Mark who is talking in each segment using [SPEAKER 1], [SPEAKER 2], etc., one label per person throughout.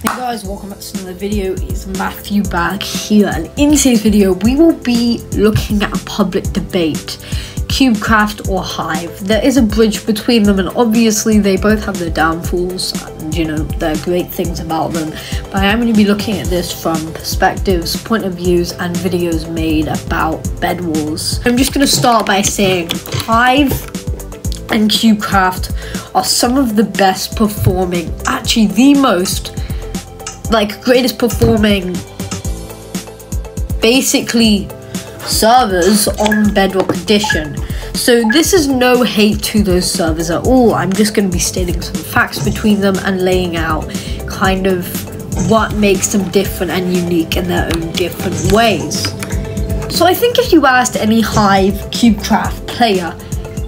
[SPEAKER 1] Hey guys, welcome back to another video. It's Matthew back here, and in today's video we will be looking at a public debate, Cubecraft or Hive. There is a bridge between them, and obviously they both have their downfalls and there are great things about them, but I am going to be looking at this from perspectives, point of views and videos made about bed wars. I'm just going to start by saying Hive and Cubecraft are some of the best performing, actually the most greatest performing basically servers on Bedrock Edition. So this is no hate to those servers at all. I'm just going to be stating some facts between them and laying out kind of what makes them different and unique in their own different ways. So I think if you asked any Hive Cubecraft player,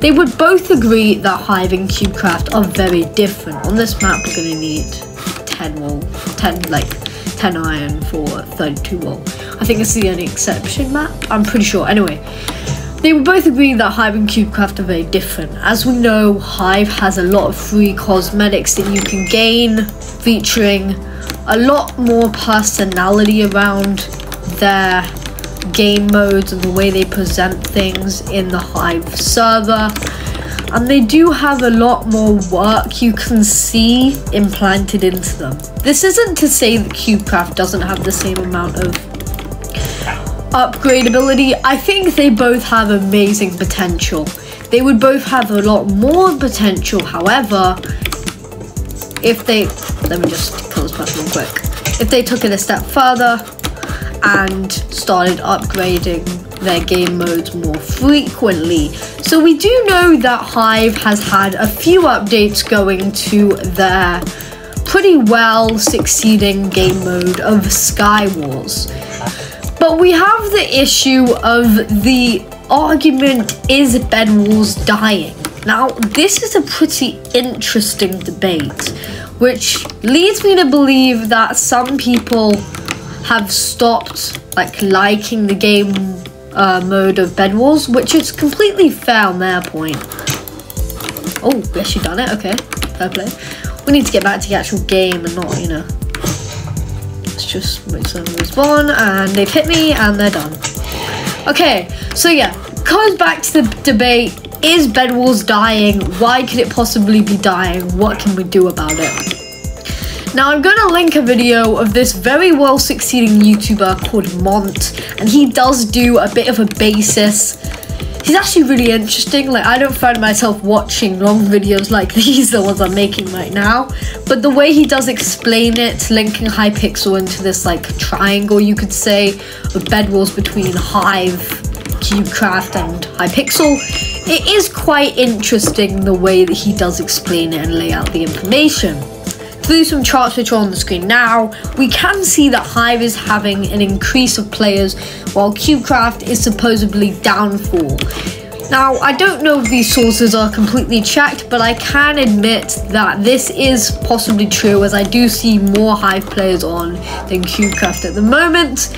[SPEAKER 1] they would both agree that Hive and Cubecraft are very different. On this map we're going to need 10 iron for 32 wool. I think it's the only exception map, I'm pretty sure. Anyway, they would both agree that Hive and Cubecraft are very different. As we know, Hive has a lot of free cosmetics that you can gain, featuring a lot more personality around their game modes and the way they present things in the Hive server. And they do have a lot more work you can see implanted into them. This isn't to say that Cubecraft doesn't have the same amount of upgradability. I think they both have amazing potential. They would both have a lot more potential, however, if they, let me just kill this person real quick. If they took it a step further and started upgrading their game modes more frequently. So we do know that Hive has had a few updates going to their pretty well succeeding game mode of Sky Wars. But we have the issue of the argument, is Bed Wars dying? Now, this is a pretty interesting debate, which leads me to believe that some people have stopped liking the game mode of Bed Wars, which is completely fair on their point. Oh, yes, you done it. Okay, fair play. We need to get back to the actual game and not, let's just make some respawn, and they've hit me and they're done. Okay, so yeah, goes back to the debate, is Bed Wars dying? Why could it possibly be dying? What can we do about it? Now, I'm going to link a video of this very well succeeding YouTuber called Mont, and he does do a bit of a basis. He's actually really interesting. I don't find myself watching long videos like these, the ones I'm making right now, but the way he does explain it, linking Hypixel into this triangle, you could say, of Bed Wars between Hive, Cubecraft and Hypixel, it is quite interesting the way that he does explain it and lay out the information. Through some charts which are on the screen now, we can see that Hive is having an increase of players while Cubecraft is supposedly downfall. Now, I don't know if these sources are completely checked, but I can admit that this is possibly true, as I do see more Hive players on than Cubecraft at the moment.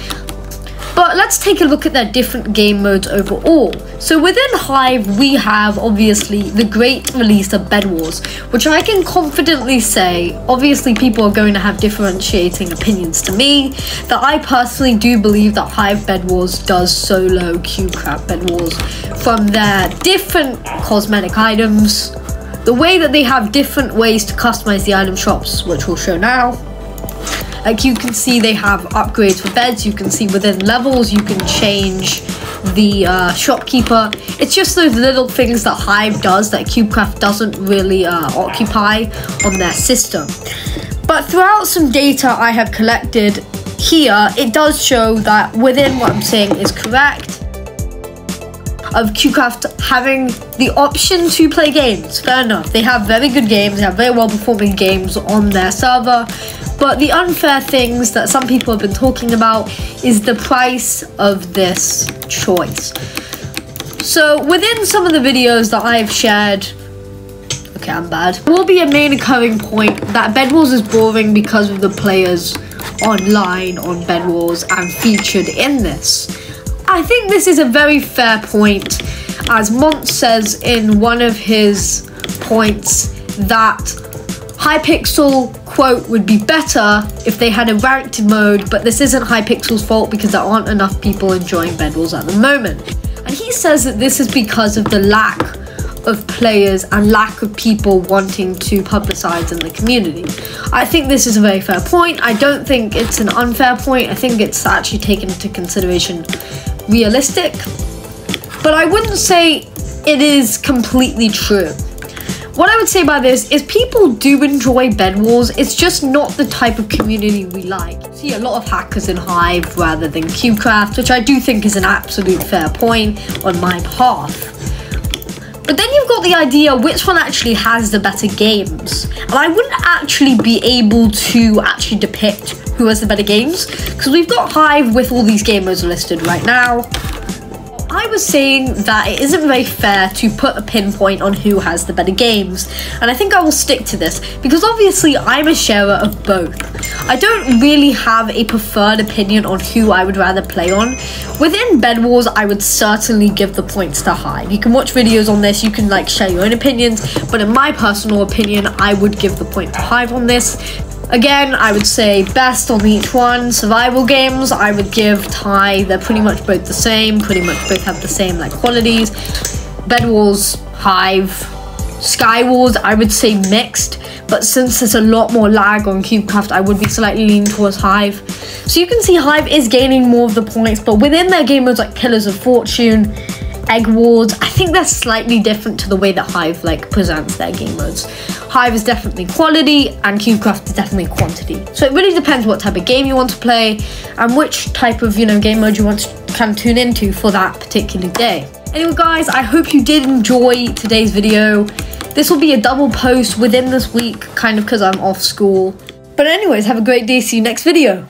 [SPEAKER 1] But let's take a look at their different game modes overall. So within Hive, we have obviously the great release of Bed Wars, which I can confidently say, obviously people are going to have differentiating opinions to me, that I personally do believe that Hive Bed Wars does solo Cubecraft Bed Wars from their different cosmetic items, the way that they have different ways to customize the item shops, which we'll show now. You can see they have upgrades for beds. You can see within levels you can change the shopkeeper. It's just those little things that Hive does that Cubecraft doesn't really occupy on their system. But throughout some data I have collected here, it does show that within what I'm saying is correct, of Cubecraft having the option to play games. Fair enough, they have very good games, they have very well performing games on their server, but the unfair things that some people have been talking about is the price of this choice. So within some of the videos that I've shared, okay, I'm bad, there will be a main occurring point that Bed Wars is boring because of the players online on Bed Wars and featured in this. I think this is a very fair point, as Mont says in one of his points that Hypixel, quote, would be better if they had a ranked mode, but this isn't Hypixel's fault because there aren't enough people enjoying Bed Wars at the moment. And he says that this is because of the lack of players and lack of people wanting to publicize in the community. I think this is a very fair point. I don't think it's an unfair point. I think it's actually taken into consideration realistic, but I wouldn't say it is completely true. What I would say by this is people do enjoy Bed Wars, it's just not the type of community we like. You see a lot of hackers in Hive rather than Cubecraft, which I do think is an absolute fair point on my behalf. But then you've got the idea which one actually has the better games. And I wouldn't actually be able to actually depict who has the better games, because we've got Hive with all these game modes listed right now. I was saying that it isn't very fair to put a pinpoint on who has the better games, and I think I will stick to this because obviously I'm a sharer of both. I don't really have a preferred opinion on who I would rather play on. Within Bed Wars, I would certainly give the points to Hive. You can watch videos on this, you can like share your own opinions, but in my personal opinion, I would give the point to Hive on this. Again, I would say best on each one. Survival games, I would give tie. They're pretty much both the same, pretty much both have the same like qualities. Bed Wars, Hive. Sky Wars, I would say mixed, but since there's a lot more lag on Cubecraft, I would be slightly leaning towards Hive. So you can see Hive is gaining more of the points, but within their game modes like Pillars of Fortune, Egg Wars, I think they're slightly different to the way that Hive like presents their game modes. Hive is definitely quality and Cubecraft is definitely quantity. So it really depends what type of game you want to play and which type of, game mode you want to kind of tune into for that particular day. Anyway guys, I hope you did enjoy today's video. This will be a double post within this week, kind of because I'm off school. But anyways, have a great day, see you next video.